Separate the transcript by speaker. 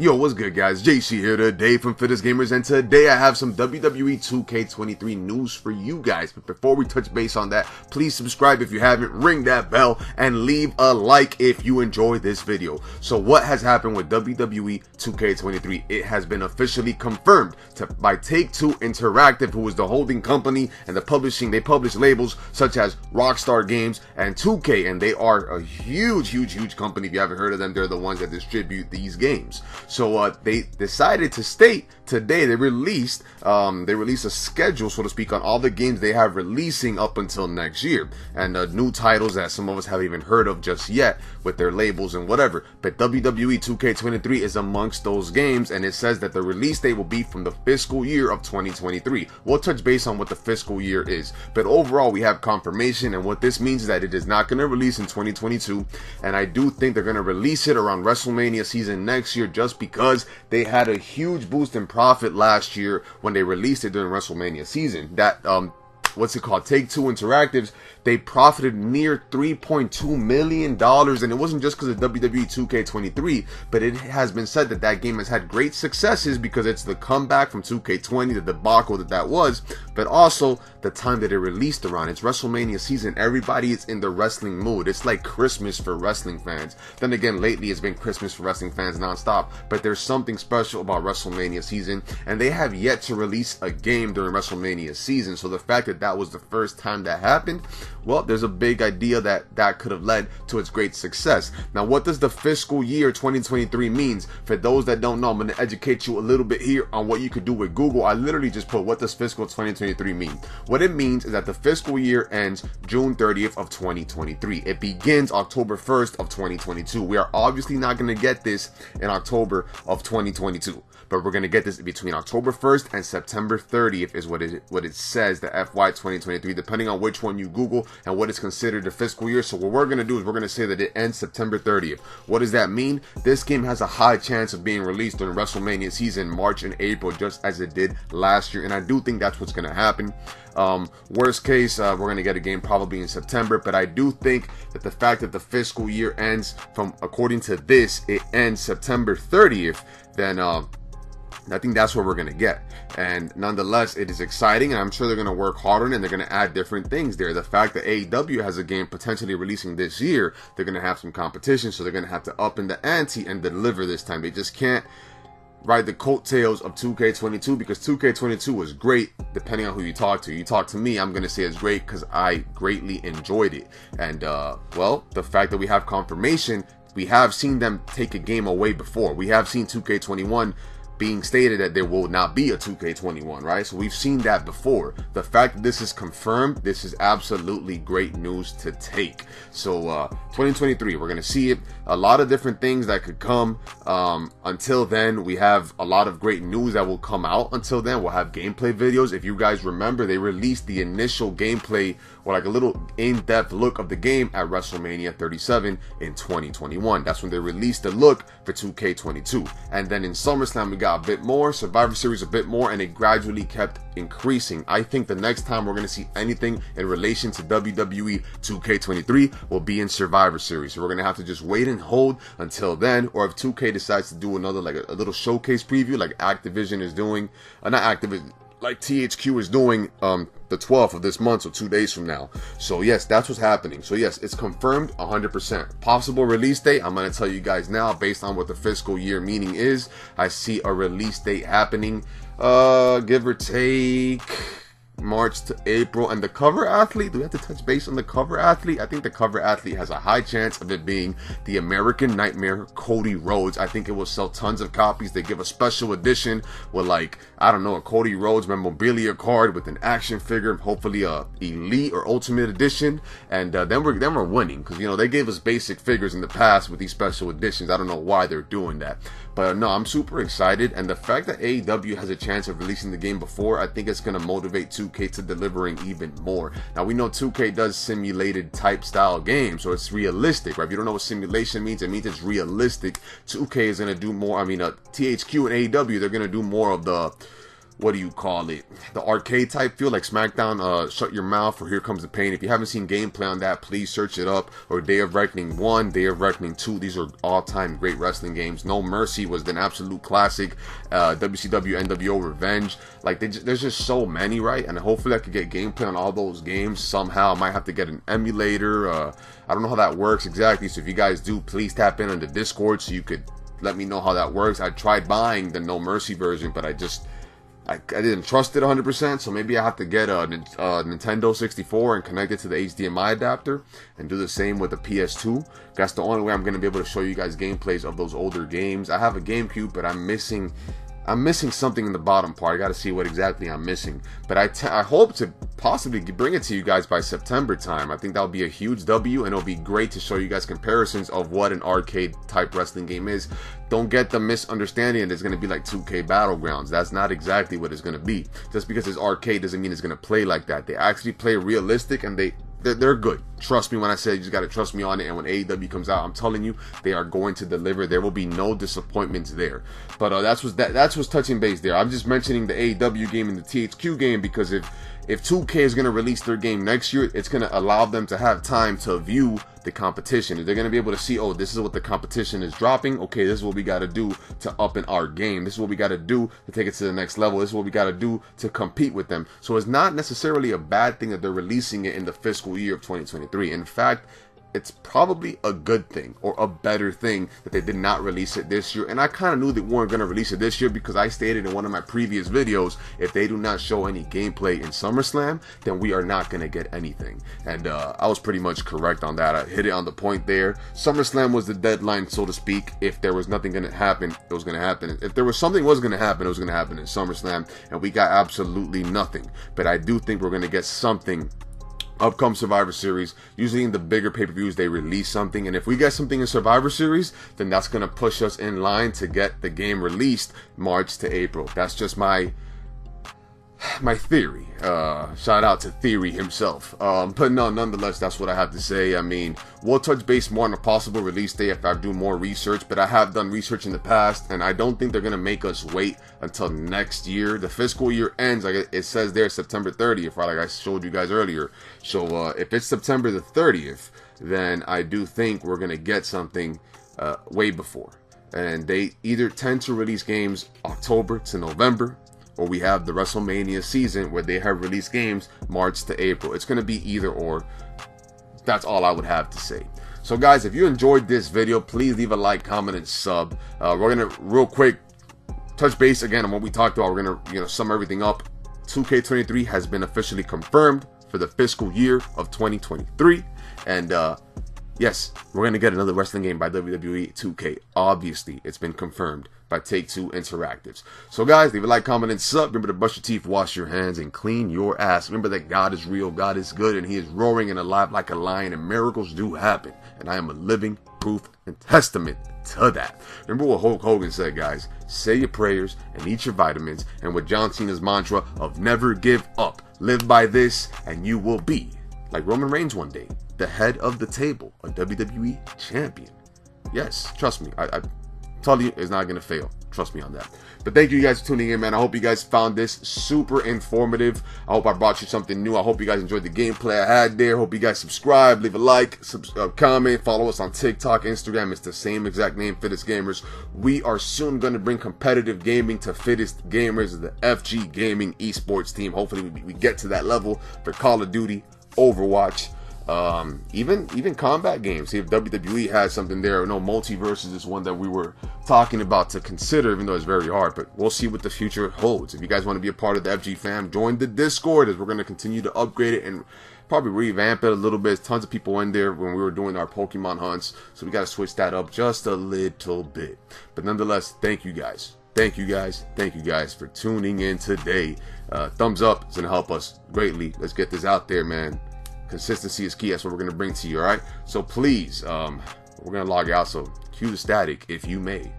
Speaker 1: Yo, what's good, guys? JC here today from Fittest Gamers, and today I have some WWE 2K23 news for you guys. But before we touch base on that, please subscribe if you haven't, ring that bell, and leave a like if you enjoyed this video. So what has happened with WWE 2K23? It has been officially confirmed by Take2 Interactive, who is the holding company and the publishing. They publish labels such as Rockstar Games and 2K, and they are a huge company. If you haven't heard of them, they're the ones that distribute these games. So they decided to state today, they released a schedule, so to speak, on all the games they have releasing up until next year, and new titles that some of us haven't even heard of just yet with their labels and whatever. But WWE 2K23 is amongst those games, and it says that the release date will be from the fiscal year of 2023. We'll touch base on what the fiscal year is, but overall we have confirmation, and what this means is that it is not going to release in 2022, and I do think they're going to release it around WrestleMania season next year, just because they had a huge boost in profit last year when they released it during WrestleMania season. That what's it called, Take2 Interactives, they profited near $3.2 million, and it wasn't just because of WWE 2K23, but it has been said that that game has had great successes because it's the comeback from 2K20, the debacle that was, but also the time that it released around. It's WrestleMania season. Everybody is in the wrestling mood. It's like Christmas for wrestling fans. Then again, lately it's been Christmas for wrestling fans nonstop, but there's something special about WrestleMania season, and they have yet to release a game during WrestleMania season. So the fact that that was the first time that happened, well, there's a big idea that could have led to its great success. Now, what does the fiscal year 2023 means? For those that don't know, I'm going to educate you a little bit here on what you could do with Google. I literally just put, what does fiscal 2023 mean? What it means is that the fiscal year ends June 30th of 2023. It begins October 1st of 2022. We are obviously not going to get this in October of 2022, but we're going to get this between October 1st and September 30th is what it says, the FY 2023, depending on which one you Google and what is considered the fiscal year. So what we're going to do is we're going to say that it ends September 30th. What does that mean? This game has a high chance of being released during WrestleMania season, March and April, just as it did last year, and I do think that's what's going to happen. Worst case, we're going to get a game probably in September, but I do think that the fact that the fiscal year ends from, according to this, it ends September 30th, then I think that's what we're going to get. And nonetheless, it is exciting, and I'm sure they're going to work hard on it, and they're going to add different things there. The fact that AEW has a game potentially releasing this year, they're going to have some competition, so they're going to have to up in the ante and deliver this time. They just can't ride the coattails of 2K22, because 2K22 was great depending on who you talk to. You talk to me, I'm going to say it's great because I greatly enjoyed it. And well, the fact that we have confirmation, we have seen them take a game away before. We have seen 2K21 being stated that there will not be a 2K21, right? So we've seen that before. The fact that this is confirmed, this is absolutely great news to take. So 2023, we're gonna see it. A lot of different things that could come. Until then, we have a lot of great news that will come out. Until then, we'll have gameplay videos. If you guys remember, they released the initial gameplay, or like a little in-depth look of the game at WrestleMania 37 in 2021. That's when they released the look for 2K22. And then in SummerSlam, we got a bit more, Survivor Series a bit more, and it gradually kept increasing. I think the next time we're going to see anything in relation to WWE 2K23 will be in Survivor Series. So we're going to have to just wait and hold until then, or if 2K decides to do another, like a little showcase preview like Activision is doing, not Activision, like THQ is doing the 12th of this month, so 2 days from now. So yes, that's what's happening. So yes, it's confirmed 100%. Possible release date, I'm going to tell you guys now, based on what the fiscal year meaning is. I see a release date happening, give or take March to April. And the cover athlete, do we have to touch base on the cover athlete? I think the cover athlete has a high chance of it being the American Nightmare, Cody Rhodes. I think it will sell tons of copies. They give a special edition with, like, I don't know, a Cody Rhodes memorabilia card with an action figure, hopefully a Elite or Ultimate Edition, and then we're winning, because, you know, they gave us basic figures in the past with these special editions. I don't know why they're doing that, but no, I'm super excited. And the fact that AEW has a chance of releasing the game before, I think it's going to motivate 2K to delivering even more. Now, we know 2K does simulated type style games, so it's realistic, right? If you don't know what simulation means, it means it's realistic. 2K is going to do more. I mean, THQ and AEW, they're going to do more of the what do you call it, the arcade type feel, like SmackDown, Shut Your Mouth, or Here Comes the Pain. If you haven't seen gameplay on that, please search it up. Or Day of Reckoning 1, Day of Reckoning 2. These are all-time great wrestling games. No Mercy was an absolute classic. WCW NWO Revenge. Like, there's just so many, right? And hopefully I could get gameplay on all those games somehow. I might have to get an emulator. I don't know how that works exactly. So if you guys do, please tap in on the Discord so you could let me know how that works. I tried buying the No Mercy version, but I didn't trust it 100%, so maybe I have to get a Nintendo 64 and connect it to the HDMI adapter and do the same with the PS2. That's the only way I'm going to be able to show you guys gameplays of those older games. I have a GameCube, but I'm missing something in the bottom part. I got to see what exactly I'm missing. But I hope to possibly bring it to you guys by September time. I think that'll be a huge W, and it'll be great to show you guys comparisons of what an arcade type wrestling game is. Don't get the misunderstanding that it's going to be like 2K Battlegrounds. That's not exactly what it's going to be. Just because it's arcade doesn't mean it's going to play like that. They actually play realistic, and they're good. Trust me when I say, you just got to trust me on it. And when AEW comes out, I'm telling you, they are going to deliver. There will be no disappointments there. But that's what's touching base there. I'm just mentioning the AEW game and the THQ game because if 2K is going to release their game next year, it's going to allow them to have time to view the competition. They're going to be able to see, oh, this is what the competition is dropping. Okay, this is what we got to do to up in our game. This is what we got to do to take it to the next level. This is what we got to do to compete with them. So it's not necessarily a bad thing that they're releasing it in the fiscal year of 2023. In fact, it's probably a good thing or a better thing that they did not release it this year. And I kind of knew they weren't going to release it this year because I stated in one of my previous videos, if they do not show any gameplay in SummerSlam, then we are not going to get anything. And I was pretty much correct on that. I hit it on the point there. SummerSlam was the deadline, so to speak. If there was nothing going to happen, it was going to happen. If there was something was going to happen, it was going to happen in SummerSlam. And we got absolutely nothing. But I do think we're going to get something upcoming Survivor Series. Usually in the bigger pay-per-views they release something, and if we get something in Survivor Series, then that's going to push us in line to get the game released March to April. That's just my theory. Shout out to Theory himself. But no, nonetheless, that's what I have to say. I mean, we'll touch base more on a possible release date if I do more research, but I have done research in the past, and I don't think they're going to make us wait until next year. The fiscal year ends, like it says there, September 30th, right, like I showed you guys earlier. So if it's September the 30th, then I do think we're going to get something way before. And they either tend to release games October to November, or we have the WrestleMania season where they have released games March to April. It's going to be either or. That's all I would have to say. So guys, if you enjoyed this video, please leave a like, comment, and sub. We're going to real quick touch base again on what we talked about. We're going to sum everything up. 2K23 has been officially confirmed for the fiscal year of 2023. And yes, we're going to get another wrestling game by WWE 2K. Obviously, it's been confirmed by Take2 Interactive. So guys, leave a like, comment, and sub. Remember to brush your teeth, wash your hands, and clean your ass. Remember that God is real, God is good, and He is roaring and alive like a lion, and miracles do happen. And I am a living proof and testament to that. Remember what Hulk Hogan said, guys. Say your prayers and eat your vitamins. And with John Cena's mantra of never give up. Live by this, and you will be, like Roman Reigns one day, the head of the table, a WWE champion. Yes, trust me. I tell you, it's not going to fail. Trust me on that. But thank you guys for tuning in, man. I hope you guys found this super informative. I hope I brought you something new. I hope you guys enjoyed the gameplay I had there. Hope you guys subscribe, leave a like, comment, follow us on TikTok, Instagram. It's the same exact name, Fittest Gamers. We are soon going to bring competitive gaming to Fittest Gamers, the FG Gaming esports team. Hopefully we get to that level for Call of Duty, Overwatch, even combat games. See if WWE has something there. No, Multiverses is one that we were talking about to consider, even though it's very hard, but we'll see what the future holds. If you guys want to be a part of the FG fam, join the Discord, as we're going to continue to upgrade it and probably revamp it a little bit. Tons of people in there when we were doing our Pokemon hunts, so we got to switch that up just a little bit. But nonetheless, thank you guys. Thank you guys for tuning in today. Thumbs up is going to help us greatly. Let's get this out there, man. Consistency is key. That's what we're going to bring to you, all right? So please, we're going to log out, so cue the static if you may.